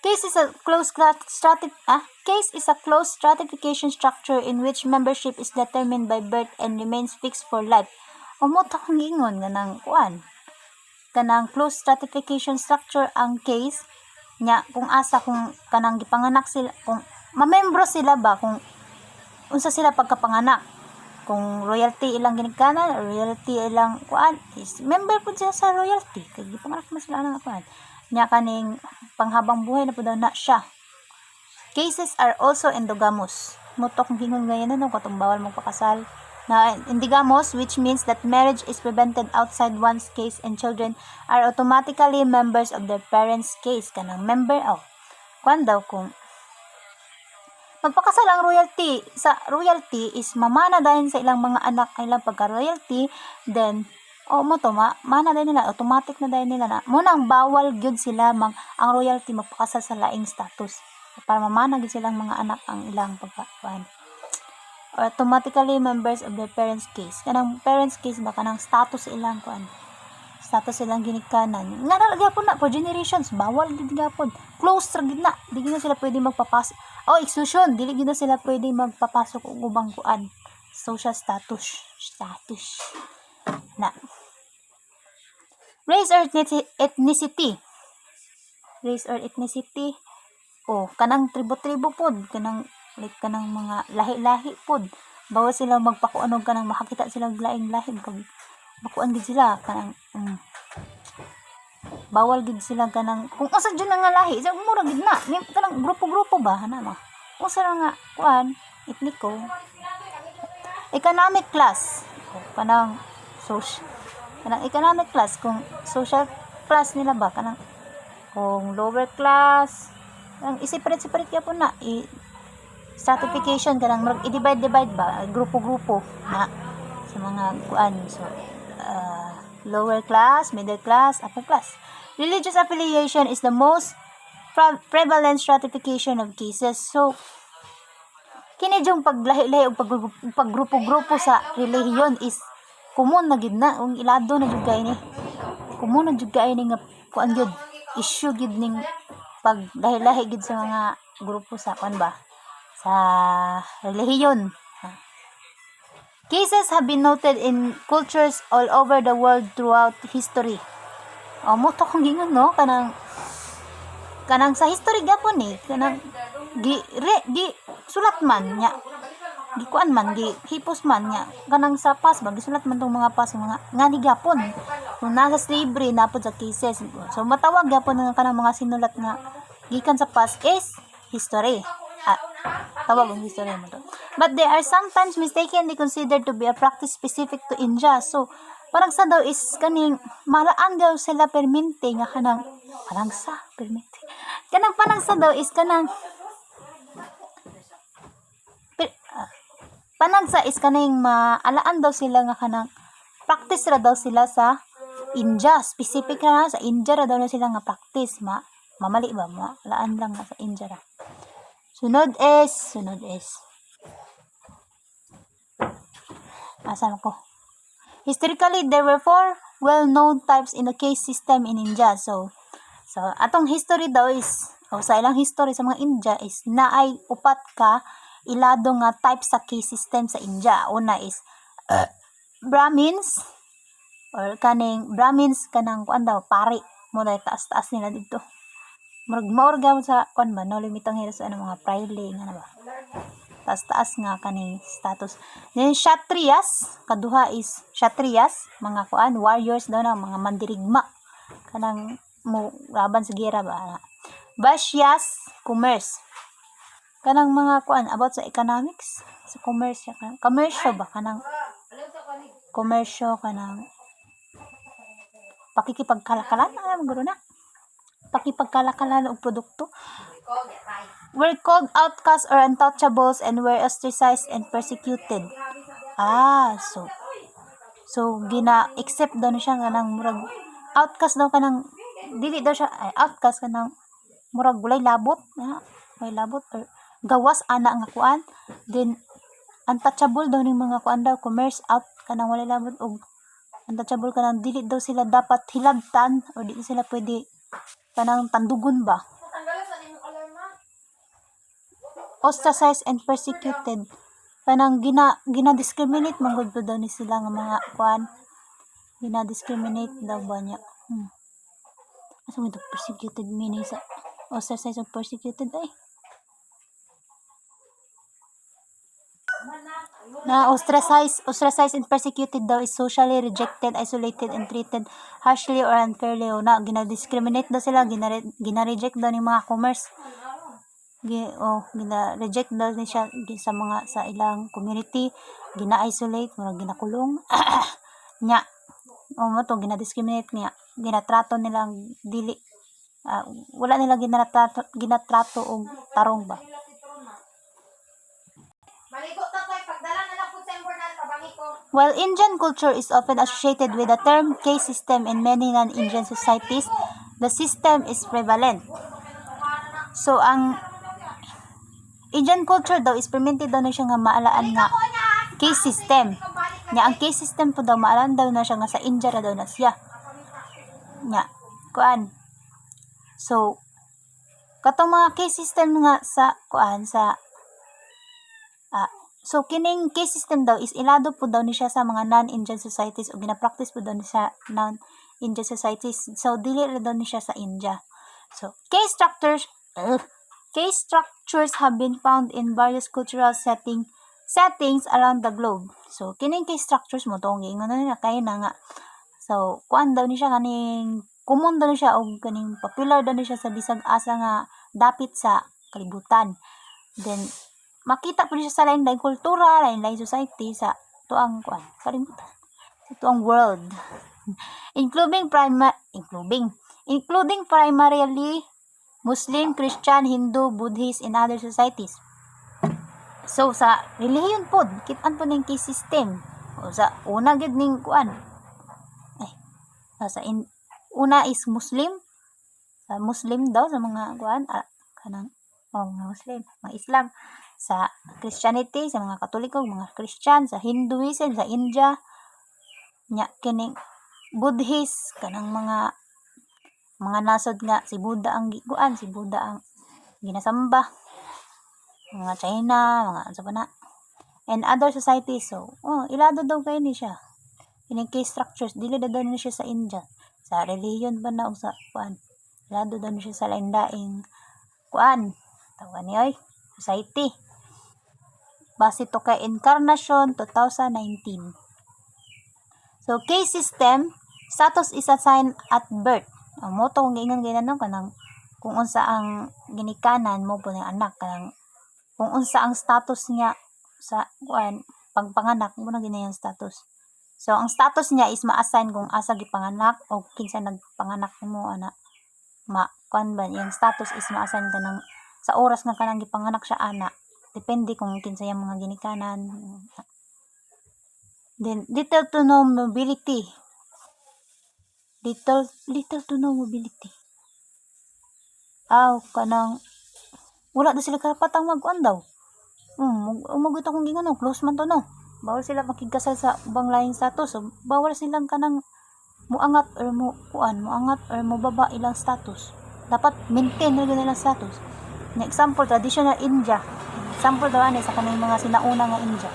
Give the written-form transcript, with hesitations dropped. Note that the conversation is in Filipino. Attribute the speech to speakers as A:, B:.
A: Case is a closed stratification structure in which membership is determined by birth and remains fixed for life. Mo ta kung ingon nga nang kuan. Kanang closed stratification structure ang case nya kung asa kung kanang gipanganak sila, kung mamembro sila ba, kung unsa sila pagkapanganak, kung royalty ilang ginikanan, royalty ilang kuan, is member pud siya sa royalty kay gipanganak man sila nang kuan nya kaning panghabang buhay na pud na siya. Cases are also endogamous. Mutok gingon ngayon no katong bawal magpakasal na endogamous, which means that marriage is prevented outside one's case and children are automatically members of their parents' case. Kanang member kuan daw kung magpakasal ang royalty, sa royalty is mamana dahil sa ilang mga anak ilang pagka-royalty, then mo to mana dahil nila, automatic na dahil nila na munang bawal gyud sila ang royalty magpakasal sa laing status para mamana gyud silang mga anak ang ilang pagkakuan. Automatically members of their parents' case. Kanang parents' case ba kanang status ilang kuan, status ilang ginikanan nga gyapon na for generations, bawal gid gyapon, close ra gid na, di gid na sila pwede magpapasok exclusion, dili gid na sila pwede magpapasok og ubang kuan social status na. Race or ethnicity, kanang tribo-tribo pod, kanang like kanang mga lahi-lahi pod, bawal sila magpakuanog kanang makakita sila laing lahi pag makuan gid sila kanang bawal gid sila kanang kung asa jud nga lahi sa mura gid na kanang grupo-grupo ba ana ma usa nga kuan etniko. Economic class kanang economic class, kung social class nila ba kanang kung lower class ang i-separate gyapon na stratification kanang i-divide ba grupo-grupo na sa mga kuan. So lower class, middle class, upper class. Religious affiliation is the most prevalent stratification of cases. So kini jung paglahi-lahi og paggrupo-grupo sa relihiyon is common na gid na, ung ilado na jud kay ni common na jud kay ni nga kuan gyud issue gyud ning paglahi-lahi gyud sa mga grupo sa kuan ba sa relihiyon. Cases have been noted in cultures all over the world throughout history. Mo to kung gingon no kanang sa history gyapon kanang gi sulat man nya gikuan man hipos man nya kanang sa past ba gisulat man tong mga past mga ngani gyapon kung nasa slavery napod sa cases. So matawag gyapon nga kanang mga sinulat nga gikan sa past is history. Tawag ang history mo to. But they are sometimes mistakenly considered to be a practice specific to India. So parang sa daw is kaning malaan daw sila permente nga kanang panangsa permente kanang panangsa daw is kanang panangsa is kaning maalaan daw sila nga kanang practice ra daw sila sa India, specific na sa India ra daw na sila nga practice mamali ba maalaan lang nga sa India ra. Sunod is asan ko? Historically, there were 4 well-known types in the case system in India. So atong history daw is sa ilang history sa mga India is naay 4 ka ilado nga type sa case system sa India. Una is Brahmins or Brahmins kanang kuan daw pari mo dai taas-taas nila dito. Murag sa kuan ba no limitang hira sa mga praile nga ba. Taas-taas nga kaning status. Then Kshatriyas, kaduha is Kshatriyas, mga kuan warriors daw na mga mandirigma kanang mo laban sa gera ba. Vaishyas, commerce. Kanang mga kuan about sa economics, sa commerce kanang commercial ba kanang commercial kanang pakikipagkalakalan na guro na. Pakipagkalakalan og produkto. Were called outcasts or untouchables and were ostracized and persecuted. So gina-accept daw na siya kanang murag outcast daw kanang dili daw siya outcast kanang murag walay labot or gawas ana nga kuan. Then untouchable daw ning mga kuan daw commerce out kanang walay labot og untouchable kanang dili daw sila dapat hilabtan or dili sila pwede kanang tandugon ba ostracized and persecuted. Kanang gina-discriminate man gud daw ni sila nga mga kuan. Gina-discriminate daw ba niya. Asa mo ito persecuted meaning sa ostracized or persecuted ay? Na ostracized and persecuted daw is socially rejected, isolated, and treated harshly or unfairly. O na, gina-discriminate daw sila, gina-reject daw ni mga commerce. Gina-reject daw ni siya sa mga sa ilang community, gina-isolate, ginakulong. Nya, mo to gina-discriminate niya, ginatrato nilang dili wala nila ginatrato og tarong ba. While Indian culture is often associated with the term caste system in many non-Indian societies, the system is prevalent. So, ang Indian culture daw is permitted daw na siya nga maalaan nga caste system. Nga, ang caste system po daw maalaan daw na siya nga sa India na daw na siya. Nga, kuan. So, katong mga caste system nga sa kuan sa so kining caste system daw is ilado po daw ni siya sa mga non-Indian societies o gina-practice po daw ni sa non-Indian societies. So dili ra daw ni siya sa India. So caste structures have been found in various cultural settings around the globe. So kining caste structures mo tong ingon na kay na nga. So kuan daw ni siya kaning common daw ni siya og kaning popular daw ni siya sa bisag asa nga dapit sa kalibutan. Then makita po siya sa lain-lain kultura, lain-lain society sa tuang kuan, kalimutan. Sa tuang world. including primarily Muslim, Christian, Hindu, Buddhist, and other societies. So sa relihiyon pod, kit-an po ning caste system. O sa una gid ning kuan. Una is Muslim. Sa Muslim daw sa mga kuan kanang mga Muslim, mga Islam. Sa Christianity, sa mga Katoliko, mga Christian, sa Hinduism, sa India, nya kining Buddhist, kanang mga nasod nga si Buddha ang gikuan, si Buddha ang ginasamba, mga China, mga ano pa na, and other societies. So, ilado daw kayo ni siya. Kining case structures, dili daw ni siya sa India. Sa religion ba na o sa kuan, ilado daw ni siya sa lain-laing kuan, tawag niya society. Base to kay Encarnacion 2019. So, caste system, status is assigned at birth. Ang moto kung gingon ganyan kanang kung unsa ang ginikanan mo po ng anak, kanang kung unsa ang status niya sa kuan pagpanganak mo na ginayang status. So, ang status niya is ma-assign kung asa gipanganak o kinsa nagpanganak mo ana. Kuan ba yung status is ma-assign kanang sa oras nga kanang gipanganak siya ana. Depende kung kinsa yung mga ginikanan. Then, little to no mobility. Little to no mobility. Kanang wala daw sila karapatang mag-on daw. Umagot akong gingon, close man to no. Bawal sila makigkasal sa ubang laing status. So, bawal silang kanang muangat or mubaba ilang status. Dapat maintain na ilang status. Example, traditional India. Example daw sa kanang mga sinauna nga India.